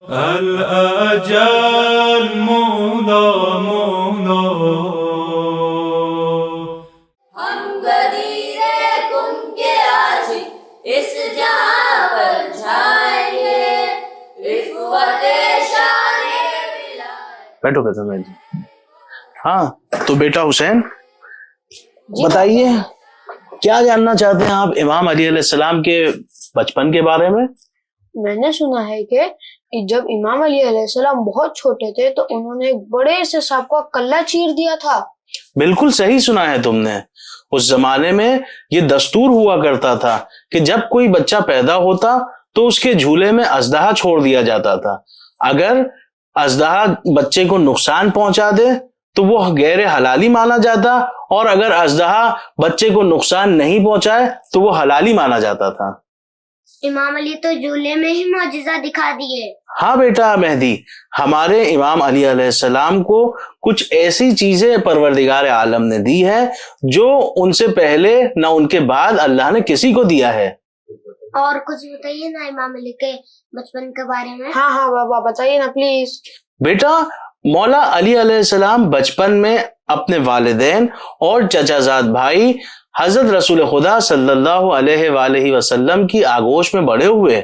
الأجل مولا مولا ہم غدیر کم کے عاشق اس جہاں پر چھائیں گے رفعت شان ولایت. بیٹھو بیٹھو بیٹھو. ہاں تو بیٹا حسین بتائیے کیا جاننا چاہتے ہیں آپ امام علی علیہ السلام کے بچپن کے بارے میں؟ میں نے سنا ہے کہ جب امام علی علیہ السلام بہت چھوٹے تھے تو انہوں نے ایک بڑے سے سانپ کا کلہ چیر دیا تھا. بالکل صحیح سنا ہے تم نے. اس زمانے میں یہ دستور ہوا کرتا تھا کہ جب کوئی بچہ پیدا ہوتا تو اس کے جھولے میں اژدہا چھوڑ دیا جاتا تھا. اگر اژدہا بچے کو نقصان پہنچا دے تو وہ غیر حلالی مانا جاتا اور اگر اژدہا بچے کو نقصان نہیں پہنچائے تو وہ حلالی مانا جاتا تھا. امام علی تو جھولے میں ہی معجزہ دکھا دیے. ہاں بیٹا مہدی، ہمارے امام علی علیہ السلام کو کچھ ایسی چیزیں پروردگار عالم نے دی ہے جو ان سے پہلے نہ ان کے بعد اللہ نے کسی کو دیا ہے. اور کچھ بتائیے نا امام علی کے بچپن کے بارے میں. ہاں ہاں بابا بتائیے نا پلیز. بیٹا مولا علی علیہ السلام بچپن میں اپنے والدین اور چچا زاد بھائی حضرت رسول خدا صلی اللہ علیہ وآلہ وسلم کی آغوش میں بڑے ہوئے.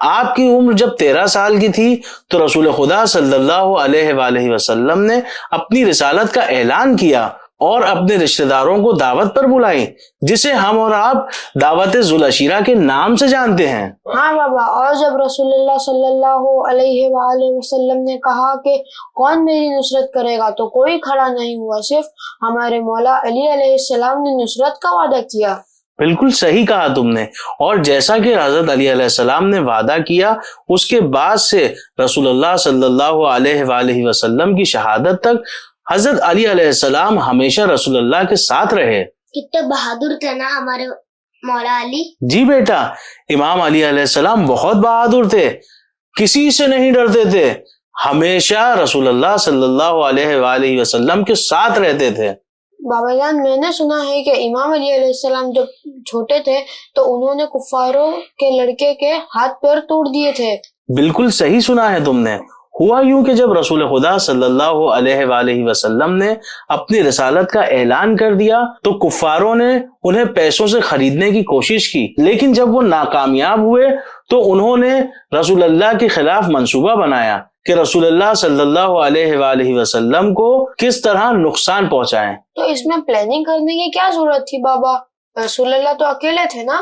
آپ کی عمر جب 13 سال کی تھی تو رسول خدا صلی اللہ علیہ وآلہ وسلم نے اپنی رسالت کا اعلان کیا اور اپنے رشتہ داروں کو دعوت پر بلائی، جسے ہم اور آپ دعوت ذوالعشیرہ کے نام سے جانتے ہیں. ہاں بابا، اور جب رسول اللہ صلی اللہ علیہ وآلہ وسلم نے کہا کہ کون میری نصرت کرے گا تو کوئی کھڑا نہیں ہوا، صرف ہمارے مولا علی علیہ السلام نے نصرت کا وعدہ کیا. بالکل صحیح کہا تم نے. اور جیسا کہ حضرت علی علیہ السلام نے وعدہ کیا اس کے بعد سے رسول اللہ صلی اللہ علیہ وآلہ وسلم کی شہادت تک حضرت علی علیہ السلام ہمیشہ رسول اللہ کے ساتھ رہے. کتنے بہادر تھے نا ہمارے مولا علی. جی بیٹا، امام علی علیہ السلام بہت بہادر تھے، کسی سے نہیں ڈرتے تھے، ہمیشہ رسول اللہ صلی اللہ علیہ وآلہ وسلم کے ساتھ رہتے تھے. بابا جان، میں نے سنا ہے کہ امام علی علیہ السلام جب چھوٹے تھے تو انہوں نے کفاروں کے لڑکے کے ہاتھ پیر توڑ دیے تھے. بالکل صحیح سنا ہے تم نے. ہوا یوں کہ جب رسول خدا صلی اللہ علیہ وآلہ وسلم نے اپنی رسالت کا اعلان کر دیا تو کفاروں نے انہیں پیسوں سے خریدنے کی کوشش کی، لیکن جب وہ ناکامیاب ہوئے تو انہوں نے رسول اللہ کے خلاف منصوبہ بنایا کہ رسول اللہ صلی اللہ علیہ وآلہ وسلم کو کس طرح نقصان پہنچائیں. تو اس میں پلاننگ کرنے کی کیا ضرورت تھی بابا؟ رسول اللہ تو اکیلے تھے نا.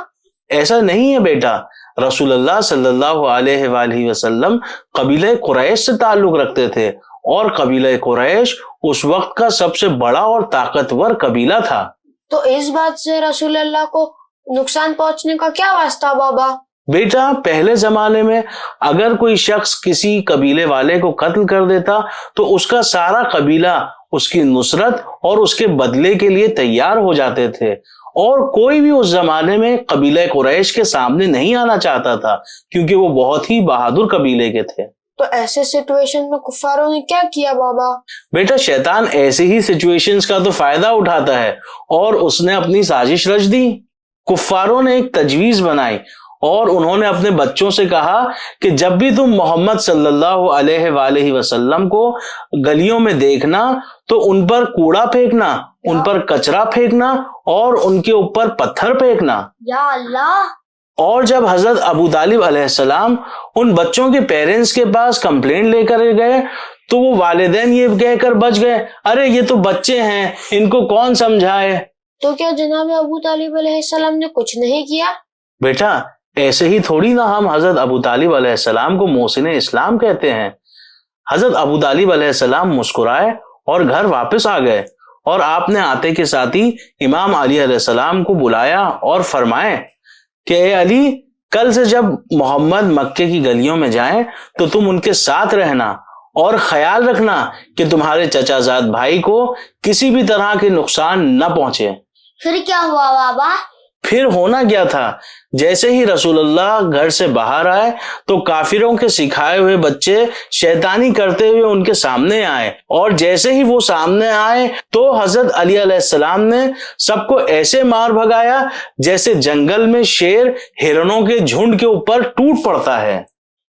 ایسا نہیں ہے بیٹا، رسول اللہ صلی اللہ علیہ وآلہ وسلم قبیلہ قریش سے تعلق رکھتے تھے اور قبیلہ قریش اس وقت کا سب سے بڑا اور طاقتور قبیلہ تھا. تو اس بات سے رسول اللہ کو نقصان پہنچنے کا کیا واسطہ بابا؟ بیٹا پہلے زمانے میں اگر کوئی شخص کسی قبیلے والے کو قتل کر دیتا تو اس کا سارا قبیلہ اس کی نصرت اور اس کے بدلے کے لیے تیار ہو جاتے تھے، اور کوئی بھی اس زمانے میں قبیلہ قریش کے سامنے نہیں آنا چاہتا تھا کیونکہ وہ بہت ہی بہادر قبیلے کے تھے. تو ایسے سچویشن میں کفاروں نے کیا کیا بابا؟ بیٹا شیطان ایسی ہی سچویشنز کا تو فائدہ اٹھاتا ہے اور اس نے اپنی سازش رچ دی. کفاروں نے ایک تجویز بنائی اور انہوں نے اپنے بچوں سے کہا کہ جب بھی تم محمد صلی اللہ علیہ وآلہ وسلم کو گلیوں میں دیکھنا تو ان پر کوڑا پھینکنا، ان پر کچرا پھینکنا اور ان کے اوپر پتھر پھینکنا. یا اللہ. اور جب حضرت ابو طالب علیہ السلام ان بچوں کے پیرنٹس کے پاس کمپلینٹ لے کر گئے تو وہ والدین یہ کہہ کر بچ گئے، ارے یہ تو بچے ہیں، ان کو کون سمجھائے. تو کیا جناب ابو طالب علیہ السلام نے کچھ نہیں کیا؟ بیٹا ایسے ہی تھوڑی نہ ہم حضرت ابو طالب علیہ السلام کو محسن اسلام کہتے ہیں. حضرت ابو طالب علیہ السلام مسکرائے اور گھر واپس آ گئے، اور آپ نے آتے کے ساتھ ہی امام علی علیہ السلام کو بلایا اور فرمائے کہ اے علی، کل سے جب محمد مکے کی گلیوں میں جائیں تو تم ان کے ساتھ رہنا اور خیال رکھنا کہ تمہارے چچا زاد بھائی کو کسی بھی طرح کے نقصان نہ پہنچے. پھر کیا ہوا بابا؟ پھر ہونا کیا تھا، جیسے ہی رسول اللہ گھر سے باہر آئے تو کافروں کے سکھائے ہوئے بچے شیطانی کرتے ہوئے ان کے سامنے آئے، اور جیسے ہی وہ سامنے آئے تو حضرت علی علیہ السلام نے سب کو ایسے مار بھگایا جیسے جنگل میں شیر ہرنوں کے جھنڈ کے اوپر ٹوٹ پڑتا ہے.